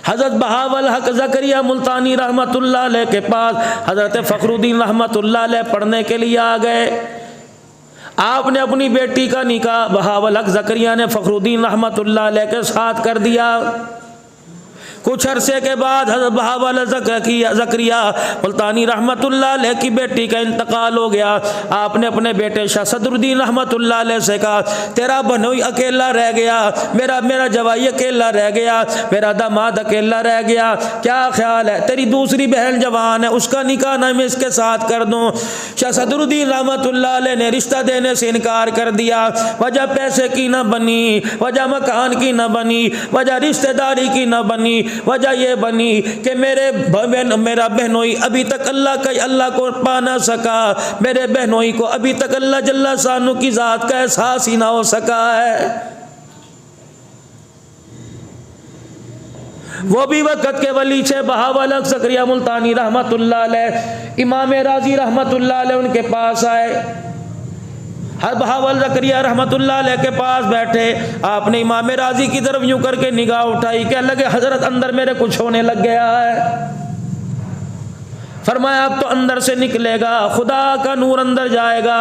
हज़रत बहावल हक ज़करिया मुल्तानी रहमतुल्लाह अलैह के पास हज़रत फ़खरुद्दीन रहमतुल्लाह अलैह पढ़ने के लिए आ गए। आपने अपनी बेटी का निकाह बहावल हक ज़करिया ने फ़खरुद्दीन रहमतुल्लाह अलैह के साथ कर दिया। कुछ अरसे के बाद हज़रत बहावल ज़करिया मुल्तानी रहमतुल्लाह अलैह की बेटी का इंतकाल हो गया। आपने अपने बेटे शाह सदरुद्दीन रहमतुल्लाह अलैह से कहा, तेरा बनोई अकेला रह गया, मेरा जवाई अकेला रह गया, मेरा दामाद अकेला रह गया, क्या ख्याल है? तेरी दूसरी बहन जवान है, उसका निकाह ना मैं इसके साथ कर दूँ। शाह सदरुद्दीन रहमतुल्लाह अलैह ने रिश्ता देने से इनकार कर दिया। वजह पैसे की न बनी, वजह मकान की न बनी, वजह रिश्तेदारी की न बनी, वजह यह बनी कि मेरा बहनोई अभी तक अल्लाह को पा ना सका, मेरे बहनोई को अभी तक अल्लाह जल्ला शानु की ज़ात का एहसास ही ना हो सका है। वो भी वक़्त के वली छे बहावल हक ज़करिया मुल्तानी रहमतुल्लाह अलैह इमाम राजी रहमतुल्लाह अलैह उनके पास आए। हर बहावल ज़करिया रहमतुल्लाह अलैह के पास बैठे, आपने इमाम राजी की तरफ यूं करके निगाह उठाई, क्या लगे हजरत अंदर मेरे कुछ होने लग गया है। फरमाया अब तो अंदर से निकलेगा, खुदा का नूर अंदर जाएगा।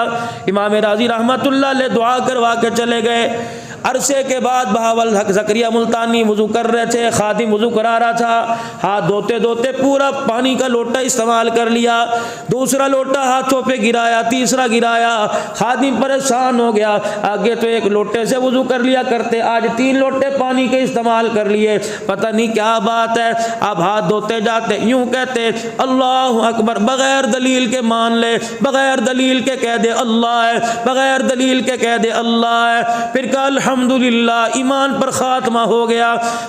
इमाम राजी रहमतुल्लाह अलैह दुआ करवा के चले गए। अरसे के बाद बहावल हक ज़करिया मुल्तानी वज़ू कर रहे थे, खादिम वज़ू करा रहा था, हाथ धोते धोते पूरा पानी का लोटा इस्तेमाल कर लिया, दूसरा लोटा हाथों पे गिराया, तीसरा गिराया, खादिम परेशान हो गया। आगे तो एक लोटे से वज़ू कर लिया करते, आज 3 लोटे पानी के इस्तेमाल कर लिए, पता नहीं क्या बात है। अब हाथ धोते जाते यूँ कहते अल्लाह अकबर, बग़ैर दलील के मान ले, बग़ैर दलील के कह दे अल्लाह है, बग़ैर दलील के कह दे अल्लाह है। फिर कल अल्हम्दुलिल्लाह ईमान पर खात्मा हो गया।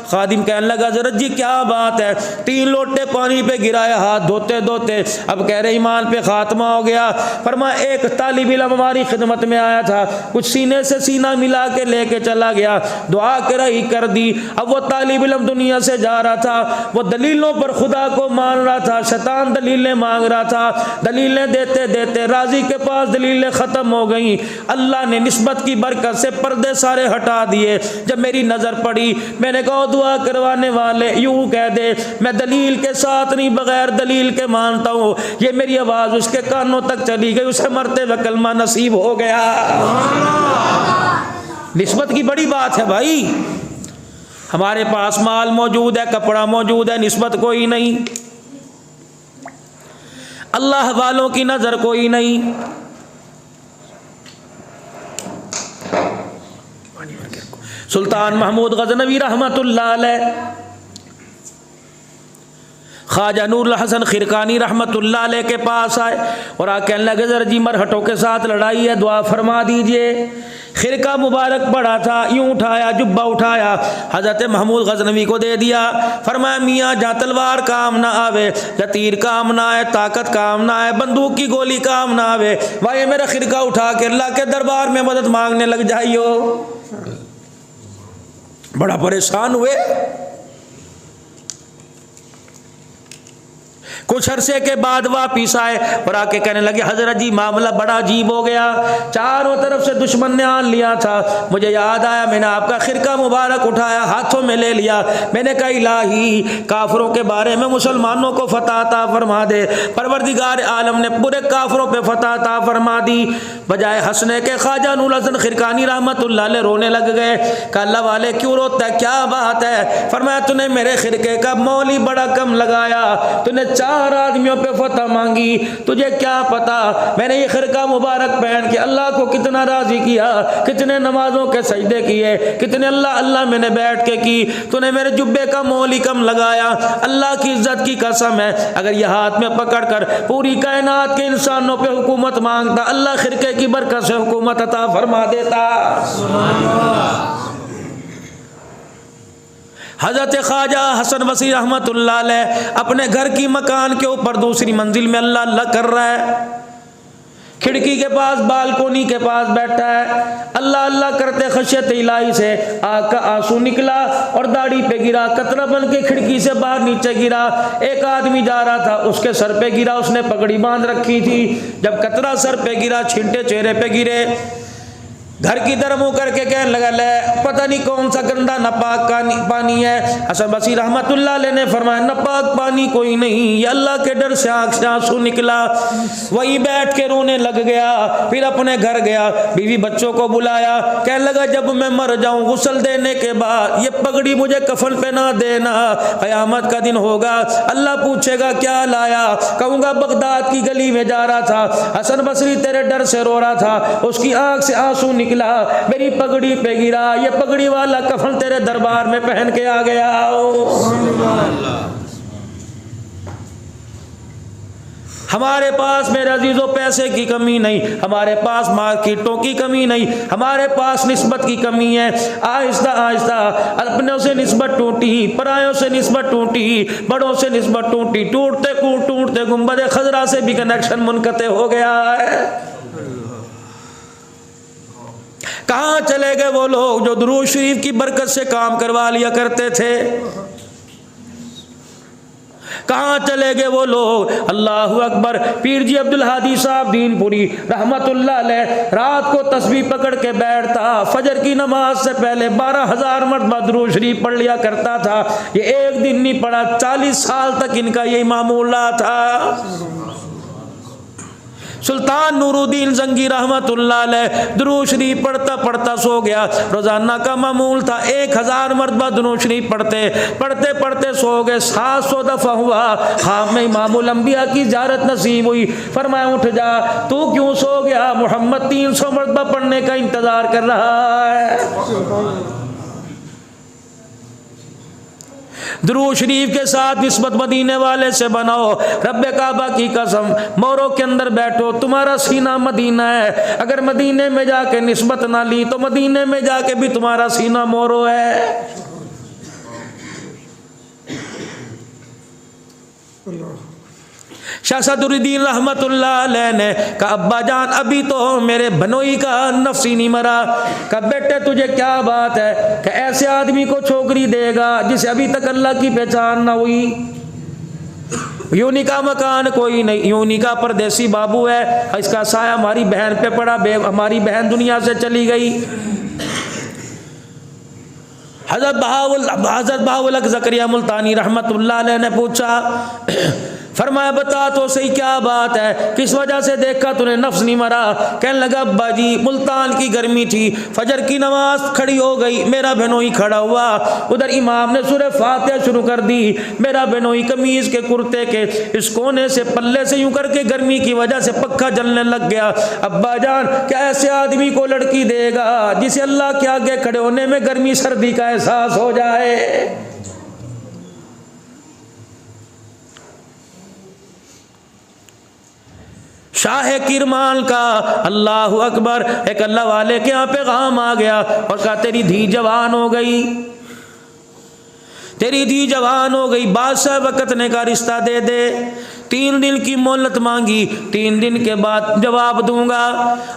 खादिम कहने लगा हज़रत जी क्या बात है, 3 लोटे पानी पे गिराया हाथ धोते धोते, अब कह रहे ईमान पे खात्मा हो गया। फरमाया एक तालिब इल्म हमारी खिदमत में आया था, कुछ सीने से सीना मिला के लेके चला गया, दुआ कराई कर दी। अब वो तालिब इल्म दुनिया से जा रहा था, वो दलीलों पर खुदा को मान रहा था, शैतान दलीलें मांग रहा था, दलीलें देते देते राजी के पास दलीलें ख़त्म हो गई। अल्लाह ने निस्बत की बरकत से पर्दे सारे हटा दिए। जब मेरी नजर पड़ी मैंने कहा दुआ करवाने वाले यूं कह दे मैं दलील के साथ नहीं बगैर दलील के मानता हूं। ये मेरी आवाज उसके कानों तक चली गई, उसे मरते हुए कलमा नसीब हो गया। निस्बत की बड़ी बात है भाई। हमारे पास माल मौजूद है, कपड़ा मौजूद है, निस्बत कोई नहीं, अल्लाह वालों की नजर कोई नहीं। सुल्तान महमूद गजनवी रहमतुल्लाह अलैह ख्वाजा नूरुल हसन खिरकानी रहमतुल्लाह अलैह के पास आए और आके कहने लगे जरा जी मरहटों के साथ लड़ाई है, दुआ फरमा दीजिए। खिरका मुबारक पड़ा था, यूं उठाया, जुब्बा उठाया, हजरत महमूद गजनवी को दे दिया। फरमाया मियाँ जहाँ तलवार काम ना आवे, जहाँ तीर काम ना आए, ताकत काम ना आए, बंदूक की गोली काम ना आवे, भाई मेरा खिरका उठा के अल्लाह के दरबार में मदद मांगने लग जाइयो। बड़ा परेशान हुए। कुछ अरसे के बाद वापिस आए और आके कहने लगे हजरत जी मामला बड़ा अजीब हो गया, चारों तरफ से दुश्मन ने आन लिया था, मुझे याद आया मैंने आपका खिरका मुबारक उठाया, हाथों में ले लिया, मैंने कहा इलाही काफरों के बारे में मुसलमानों को फतह अता फरमा दे। परवरदिगार आलम ने पूरे काफरों पे फतह अता फरमा दी। बजाय हंसने के ख्वाजा नूरुल हसन खिरकानी रहमतुल्लाह अलैह रोने लग गए। कल्ला वाले क्यों रोता है, क्या बात है? फरमाया तूने मेरे खिरके का मोल ही बड़ा कम लगाया, तूने 4 आदमियों पे फतह मांगी, तुझे क्या पता मैंने ये खिरका मुबारक पहन के अल्लाह को कितना राजी किया, कितने नमाजों के सजदे किए, कितने अल्लाह अल्लाह मैंने बैठ के की, तूने मेरे जुब्बे का मोल ही कम लगाया। अल्लाह की इज्जत की कसम है अगर यह हाथ में पकड़ कर पूरी कायनात के इंसानों पे हुकूमत मांगता, अल्लाह खिरके की बरकत से हुकूमत अता फरमा देता। हज़रत ख्वाजा हसन बसरी रहमतुल्लाह अलैह अपने घर की मकान के ऊपर दूसरी मंजिल में अल्लाह अल्लाह कर रहा है, खिड़की के पास बालकोनी के पास बैठा है, अल्लाह अल्लाह करते खशियत इलाही से आग का आंसू निकला और दाढ़ी पे गिरा, कतरा बन के खिड़की से बाहर नीचे गिरा। एक आदमी जा रहा था, उसके सर पे गिरा, उसने पगड़ी बांध रखी थी, जब कतरा सर पे गिरा, छींटे चेहरे पे गिरे। घर की तरफ मुंह करके कहने लगा, ले पता नहीं कौन सा गंदा नापाक पानी है। हसन बसरी रहमतुल्लाह अलैह ने फरमाया, नापाक पानी कोई नहीं, ये अल्लाह के डर से आंख से आंसू निकला। वही बैठ के रोने लग गया। फिर अपने घर गया, बीवी बच्चों को बुलाया, कहने लगा जब मैं मर जाऊं गुस्ल देने के बाद ये पगड़ी मुझे कफन पहना देना, कयामत का दिन होगा, अल्लाह पूछेगा क्या लाया, कहूंगा बगदाद की गली में जा रहा था, हसन बसरी तेरे डर से रो रहा था, उसकी आंख से आंसू निकला, मेरी पगड़ी पे गिरा, ये पगड़ी वाला कफन तेरे दरबार में पहन के आ गया। हमारे पास मेरे अजीजों पैसे की कमी नहीं, हमारे पास मार्केटों की कमी नहीं, हमारे पास निस्बत की कमी है। आहिस्ता आहिस्ता अपनों से निस्बत टूटी, परायों से निस्बत टूटी, बड़ों से निस्बत टूटी, टूटते गुंबद खजरा से भी कनेक्शन मुनक़ते हो गया है। कहाँ चले गए वो लोग जो दुरूद शरीफ की बरकत से काम करवा लिया करते थे? कहाँ चले गए वो लोग? अल्लाहु अकबर। पीर जी अब्दुल हादी साहब दीनपुरी रहमतुल्लाह अलैह रात को तस्बीह पकड़ के बैठता, फजर की नमाज से पहले 12,000 मरतबा दुरूद शरीफ पढ़ लिया करता था। ये एक दिन नहीं पढ़ा, 40 साल तक इनका यही मामूल रहा था। सुल्तान नूरुद्दीन जंगी रहमतुल्लाह अलैह दुरूद शरीफ पढ़ता पढ़ता सो गया। रोजाना का मामूल था 1000 मरतबा दुरूद शरीफ पढ़ते सो गए। 700 दफा हुआ। हाँ में इमामुल अंबिया की ज़ियारत नसीब हुई। फरमाया उठ जा, तू क्यों सो गया? मोहम्मद 300 मरतबा पढ़ने का इंतजार कर रहा है। दुरूद शरीफ के साथ निस्बत मदीने वाले से बनाओ। रब्बे काबा की कसम, मोरों के अंदर बैठो, तुम्हारा सीना मदीना है। अगर मदीने में जाके निस्बत ना ली तो मदीने में जाके भी तुम्हारा सीना मोरो है। शाह सदरुद्दीन रहमतुल्लाह अलैह ने कहा, अब्बा जान अभी तो मेरे बनोई का नफ्स ही नहीं मरा। कहा बेटे तुझे क्या बात है? कि ऐसे आदमी को छोकरी देगा जिसे अभी तक अल्लाह की पहचान ना हुई। यूनी का मकान कोई नहीं, यूनी का परदेसी बाबू है, इसका साया हमारी बहन पे पड़ा, हमारी बहन दुनिया से चली गई। हज़रत बहाउल हक ज़करिया मुल्तानी रहमतुल्लाह अलैह ने पूछा, फरमाया बता तो सही क्या बात है, किस वजह से देखा तूने नफ्स नहीं मरा? कहने लगा अब्बा जी मुल्तान की गर्मी थी, फजर की नमाज खड़ी हो गई, मेरा बहनोई खड़ा हुआ, उधर इमाम ने सूरह फातिहा शुरू कर दी, मेरा बहनोई कमीज के कुर्ते के इस कोने से पल्ले से यूं करके गर्मी की वजह से पक्का जलने लग गया। अब्बा जान क्या ऐसे आदमी को लड़की देगा जिसे अल्लाह के आगे खड़े होने में गर्मी सर्दी का एहसास हो जाए? शाह किरमान का अल्लाहु अकबर, एक अल्लाह वाले के यहाँ पैगाम आ गया और कहा तेरी धी जवान हो गई, तेरी धी जवान हो गई, बादशाह वक़्त ने का रिश्ता दे दे। 3 दिन की मोहलत मांगी, 3 दिन के बाद जवाब दूंगा।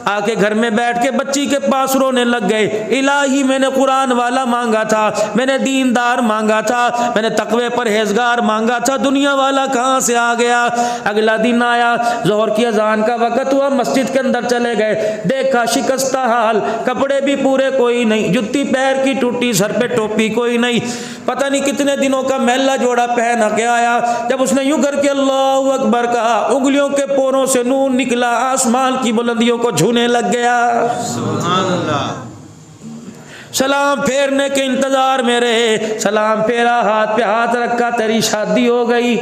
आके घर में बैठ के बच्ची के पास रोने लग गए, इलाही मैंने कुरान वाला मांगा था, मैंने दीनदार मांगा था, मैंने तकवे परहेजगार मांगा था, दुनिया वाला कहाँ से आ गया? अगला दिन आया, जोहर की अजान का वक़्त हुआ, मस्जिद के अंदर चले गए, देखा शिकस्ता हाल, कपड़े भी पूरे कोई नहीं, जुत्ती पैर की टूटी, सर पे टोपी कोई नहीं, पता नहीं कितने दिनों का मैला जोड़ा पहन के आया। जब उसने यूं करके अल्लाह अकबर कहा, उंगलियों के पोरों से नूर निकला, आसमान की बुलंदियों को छूने लग गया। सुभान अल्लाह। सलाम फेरने के इंतजार में रहे, सलाम फेरा, हाथ पे हाथ रखा, तेरी शादी हो गई।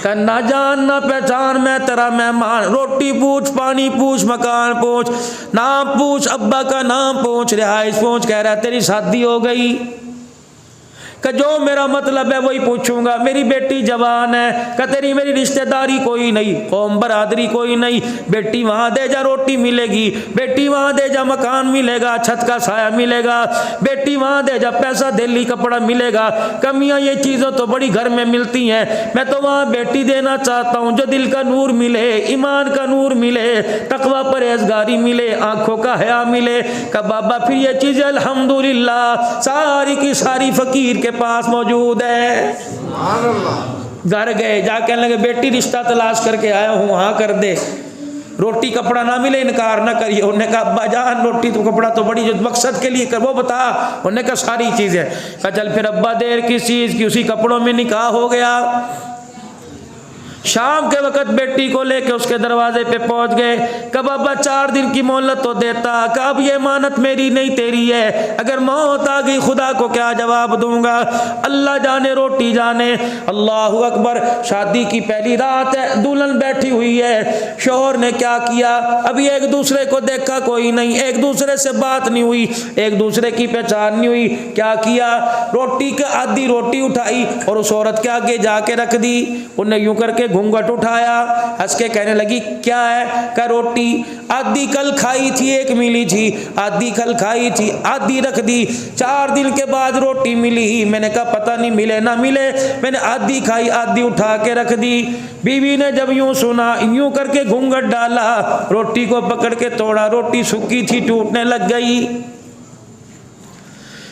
का ना जान ना पहचान, मैं तेरा मेहमान, रोटी पूछ, पानी पूछ, मकान पूछ, नाम पूछ, अब्बा का नाम पूछ, रिहाइश पूछ, कह रहा है तेरी शादी हो गई। कि जो मेरा मतलब है वही पूछूंगा, मेरी बेटी जवान है, कि तेरी मेरी रिश्तेदारी कोई नहीं, कौम बरादरी कोई नहीं, बेटी वहाँ दे जा रोटी मिलेगी, बेटी वहाँ दे जा मकान मिलेगा, छत का साया मिलेगा, बेटी वहाँ दे जा पैसा दिल्ली कपड़ा मिलेगा। कमियाँ ये चीज़ों तो बड़ी घर में मिलती हैं, मैं तो वहाँ बेटी देना चाहता हूँ जो दिल का नूर मिले, ईमान का नूर मिले, तकवा परहेजगारी मिले, आँखों का हया मिले। का बाबा फिर ये चीज़ अल्हम्दुलिल्लाह सारी की सारी फ़कीर के पास मौजूद है। घर गए, जा कहने लगे बेटी रिश्ता तलाश करके आया हूँ, हाँ कर दे। रोटी कपड़ा ना मिले इनकार ना करिए। उन्होंने कहा अब्बा जान रोटी तो कपड़ा तो बड़ी जो मकसद के लिए कर वो बता। उन्होंने कहा सारी चीज़ें। कहा चल फिर अब्बा देर किस चीज़ की, उसी कपड़ों में निकाह हो गया। शाम के वक्त बेटी को लेके उसके दरवाजे पे पहुंच गए। कब अब्बा 4 दिन की मोहलत तो देता। कब ये मानत मेरी नहीं तेरी है, अगर मौत आ गई खुदा को क्या जवाब दूंगा। अल्लाह जाने रोटी जाने। अल्लाहु अकबर। शादी की पहली रात है, दुल्हन बैठी हुई है। शौहर ने क्या किया, अभी एक दूसरे को देखा कोई नहीं, एक दूसरे से बात नहीं हुई, एक दूसरे की पहचान नहीं हुई। क्या किया, रोटी का आधी रोटी उठाई और उस औरत के आगे जाके रख दी। उन्हें यूं करके घूंघट उठाया, हंस के कहने लगी क्या है। क्या रोटी आधी कल खाई थी, एक मिली थी, आधी कल खाई थी, आधी रख दी। 4 दिन के बाद रोटी मिली। मैंने कहा पता नहीं मिले ना मिले, मैंने आधी खाई आधी उठा के रख दी। बीवी ने जब यूं सुना, यूं करके घूंघट डाला, रोटी को पकड़ के तोड़ा, रोटी सूखी थी टूटने लग गई।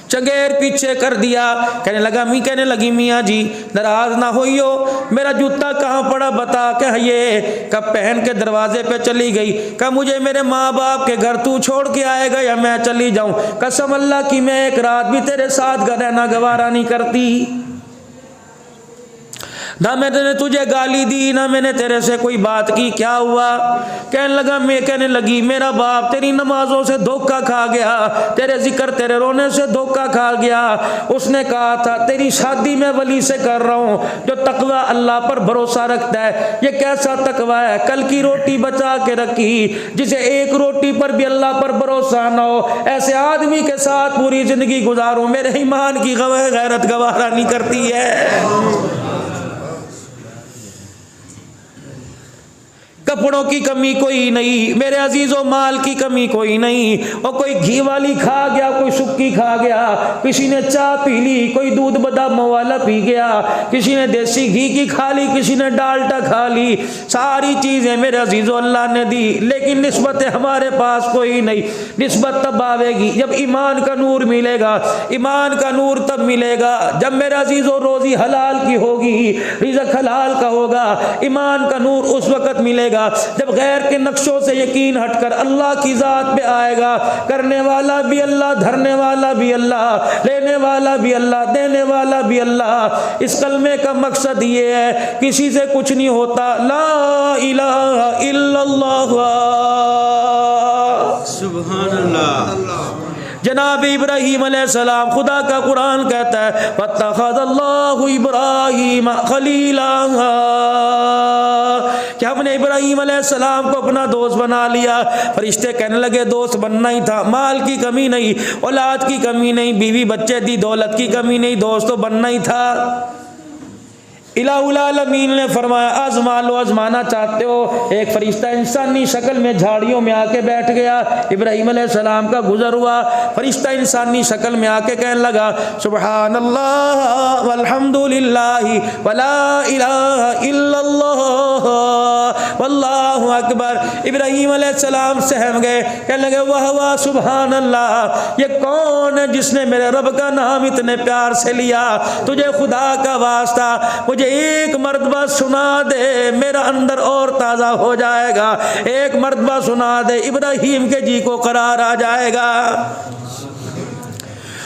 चंगेर पीछे कर दिया। कहने लगी मियाँ जी नाराज ना होइयो, मेरा जूता कहाँ पड़ा बता। कह ये कब पहन के दरवाजे पे चली गई। कब मुझे मेरे माँ बाप के घर तू छोड़ के आएगा या मैं चली जाऊं। कसम अल्लाह की मैं एक रात भी तेरे साथ रहना गवारा नहीं करती। ना मैंने तुझे गाली दी, ना मैंने तेरे से कोई बात की, क्या हुआ। कहने लगी मेरा बाप तेरी नमाजों से धोखा खा गया, तेरे जिक्र तेरे रोने से धोखा खा गया। उसने कहा था तेरी शादी मैं वली से कर रहा हूँ जो तकवा अल्लाह पर भरोसा रखता है। ये कैसा तकवा है, कल की रोटी बचा के रखी, जिसे एक रोटी पर भी अल्लाह पर भरोसा ना हो, ऐसे आदमी के साथ पूरी जिंदगी गुजारूं, मेरे ईमान की गैरत गवारा नहीं करती है। कपड़ों की कमी कोई नहीं मेरे अजीजों, माल की कमी कोई नहीं। और कोई घी वाली खा गया, कोई सुक्की खा गया, किसी ने चाय पी ली, कोई दूध बादामों वाला पी गया, किसी ने देसी घी की खा ली, किसी ने डालडा खा ली। सारी चीज़ें मेरे अजीजों अल्लाह ने दी, लेकिन निस्बत हमारे पास कोई नहीं। निस्बत तब आवेगी जब ईमान का नूर मिलेगा। ईमान का नूर तब मिलेगा जब मेरे अजीजों रोजी हलाल की होगी, रिज़्क़ हलाल का होगा। ईमान का नूर उस वक़्त मिलेगा जब गैर के नक्शों से यकीन हटकर अल्लाह की जात पे आएगा। करने वाला भी अल्लाह, धरने वाला भी अल्लाह, लेने वाला भी अल्लाह, देने वाला भी अल्लाह। इस कलमे का मकसद ये है किसी से कुछ नहीं होता। ला इलाहा इल्लल्लाह सुभान अल्लाह। जनाब इब्राहीम अलैहिस्सलाम, खुदा का कुरान कहता है वत्तखज़ल्लाहु इब्राहीम खलीला, कि हमने इब्राहीम अलैहिस्सलाम को अपना दोस्त बना लिया। फरिश्ते कहने लगे दोस्त बनना ही था, माल की कमी नहीं, औलाद की कमी नहीं, बीवी बच्चे दी, दौलत की कमी नहीं, दोस्त तो बनना ही था। इलाहुल आलमीन ने फरमाया आजमा लो, आजमाना चाहते हो। एक फरिश्ता इंसानी शक्ल में झाड़ियों में आके बैठ गया। इब्राहीम अलैहिस्सलाम का गुजर हुआ, फरिश्ता इंसानी शक्ल में आके कहने लगा सुबहानल्लाह वल्हम्दुलिल्लाहि वला इलाहा इल्लल्लाह वल्लाहु अकबर। इब्राहीम अलैहिस्सलाम सहम गए, कहने लगे वाह वाह सुबहान अल्लाह, ये कौन है जिसने मेरे रब का नाम इतने प्यार से लिया। तुझे खुदा का वास्ता मुझे एक मर्तबा सुना दे, मेरा अंदर और ताज़ा हो जाएगा। एक मर्तबा सुना दे, इब्राहीम के जी को करार आ जाएगा।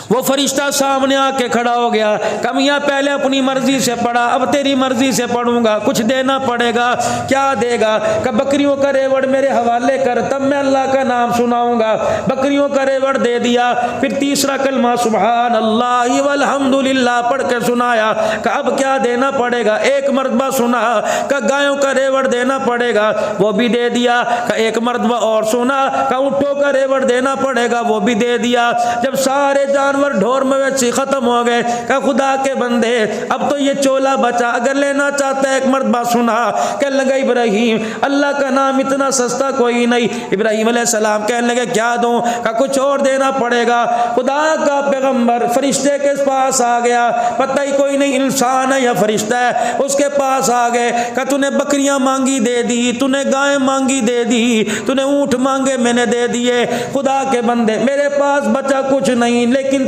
वो फरिश्ता सामने आके खड़ा हो गया। कमियाँ पहले अपनी मर्जी से पढ़ा, अब तेरी मर्जी से पढ़ूंगा, कुछ देना पड़ेगा। क्या देगा? कि बकरियों का रेवड़ मेरे हवाले कर, तब मैं अल्लाह का नाम सुनाऊंगा। बकरियों का रेवड़ दे दिया। फिर तीसरा कलमा सुभान अल्लाह वल्हम्दुलिल्लाह पढ़ के सुनाया। कि अब क्या देना पड़ेगा? एक मरतबा सुना कि गायों का रेवड़ देना पड़ेगा, वो भी दे दिया। कि एक मरतबा और सुना कि ऊँटों का रेवड़ देना पड़ेगा, वो भी दे दिया। जब सारे जानवर ढोर मवेशी खत्म हो गए, का खुदा के बंदे अब तो ये चोला बचा, अगर लेना चाहता है। एक मर्तबा सुना, कहने लगा इब्राहीम अल्लाह का नाम इतना सस्ता कोई नहीं। इब्राहीम अलैहिस्सलाम कहने लगे क्या दूं? का कुछ और देना पड़ेगा। खुदा का पैगंबर फरिश्ते के पास आ गया, पता ही कोई नहीं इंसान है या फरिश्ता है। उसके पास आ गए, का तूने बकरियां मांगी दे दी, तूने गाय मांगी दे दी, तूने ऊँट मांगे मैंने दे दिए। खुदा के बंदे मेरे पास बचा कुछ नहीं, लेकिन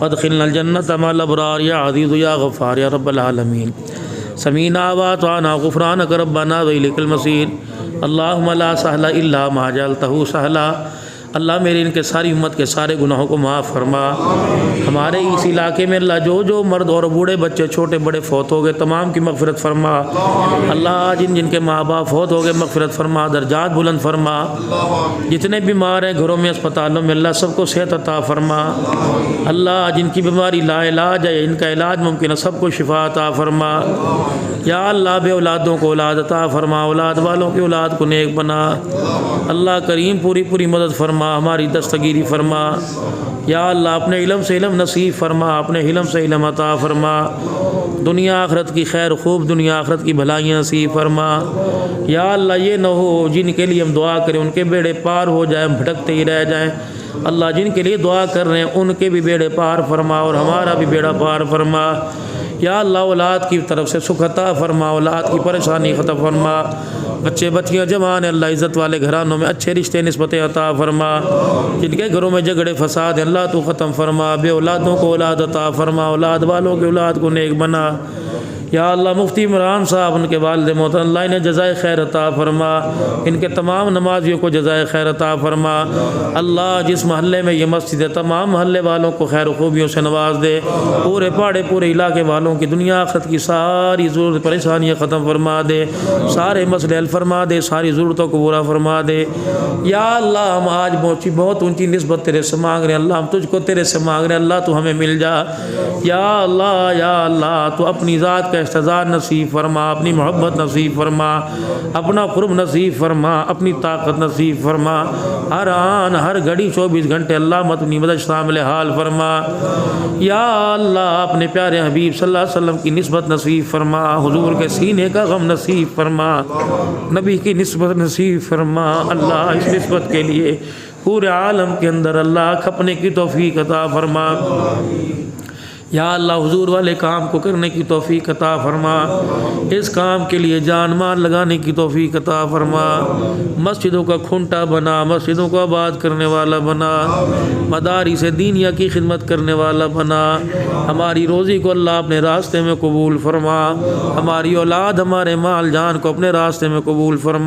वदखिलनल जन्नत मअल अबरार या अज़ीज़ या गफ़्फ़ार या रब्बल आलमीन। समीना व अताना गुफ़रानक रब्बना व इलैकल मसीर। अल्लाहुम्मा ला सहला इल्ला मा जअलतहु सहला। अल्लाह मेरी इनके सारी उम्मत के सारे गुनाहों को माफ़ फरमा। हमारे इस इलाके में अल्लाह जो जो मर्द और बूढ़े बच्चे छोटे बड़े फौत हो गए तमाम की मग़फ़िरत फरमा। अल्लाह जिन जिनके माँ बाप फौत हो गए मग़फ़िरत फरमा, दर्जात बुलंद फरमा। जितने बीमार हैं घरों में अस्पतालों में अल्लाह सबको सेहत अता फरमा। अल्लाह जिनकी बीमारी लाइलाज है इनका इलाज मुमकिन है सबको शिफा अता फरमा। या अल्लाह बे औलादों को औलाद अता फरमा, औलाद वालों की औलाद को नेक बना। अल्लाह करीम पूरी पूरी मदद फरमा, हमारी दस्तगीरी फरमा। या अल्लाह अपने इल्म से इल्म नसीब फरमा, अपने इल्म से इल्म अता फरमा। दुनिया आखरत की खैर खूब दुनिया आखरत की भलाइयाँ नसीब फरमा। या अल्लाह ये न हो जिनके लिए हम दुआ करें उनके बेड़े पार हो जाए, हम भटकते ही रह जाएं। अल्लाह जिनके लिए दुआ कर रहे हैं उनके भी बेड़े पार फरमा और हमारा भी बेड़ा पार फरमा। या अल्लाह औलाद की तरफ से सुख अता फरमा, औलाद की परेशानी ख़त्म फरमा। बच्चे बच्चियाँ जवान अल्लाह इज़्ज़त वाले घरानों में अच्छे रिश्ते निस्बतें अता फरमा। जिनके घरों में झगड़े फसाद हैं अल्लाह तू ख़त्म फरमा। बे औलादों को औलाद अता फरमा, औलाद वालों के औलाद को नेक बना। या अल्लाह मुफ्ती इमरान साहब उनके वालिद मोहतरम अल्लाह इन्हें जज़ाए खैर अता फरमा। इनके तमाम नमाजियों को जज़ाए खैर अता फरमा। अल्लाह जिस महल्ले में ये मस्जिद है तमाम महल्ले वालों को खैर खूबियों से नवाज दे। पूरे पहाड़े पूरे इलाके वालों की दुनिया आखिरत की सारी ज़रूरत परेशानियाँ ख़त्म फरमा दे, सारे मसले हल फरमा दे, सारी ज़रूरतों को पूरा फरमा दे। या अल्लाह हम आज बहुत ऊँची निस्बत तेरे से मांग रहे हैं, अल्लाह हम तुझको तेरे से मांग रहे हैं, अल्लाह तू हमें मिल जा। या अल्लाह तू अपनी ज़ात का इस्तिज़ार नसीब फरमा, अपनी मोहब्बत नसीब फरमा, अपना क़ुर्ब नसीब फरमा, अपनी ताकत नसीब फरमा। हर आन हर घड़ी 24 घंटे अल्लाह मत अपनी मदद शामिल हाल फरमा। या अल्लाह अपने प्यारे हबीब सल्लल्लाहु अलैहि वसल्लम की निस्बत नसीब फरमा, हुजूर के सीने का गम नसीब फरमा, नबी की निस्बत नसीब फरमा। अल्लाह इस निस्बत के लिए पूरे आलम के अंदर अल्लाह खपने की तौफीक अता फरमा। या अल्लाह हुजूर वाले काम को करने की तौफीक अता फरमा। इस काम के लिए जान माल लगाने की तौफीक अता फरमा। मस्जिदों का खूंटा बना, मस्जिदों को आबाद करने वाला बना, मदारी से दीनिया की खिदमत करने वाला बना। हमारी रोज़ी को अल्लाह अपने रास्ते में कबूल फरमा, हमारी औलाद हमारे माल जान को अपने रास्ते में कबूल फरमा।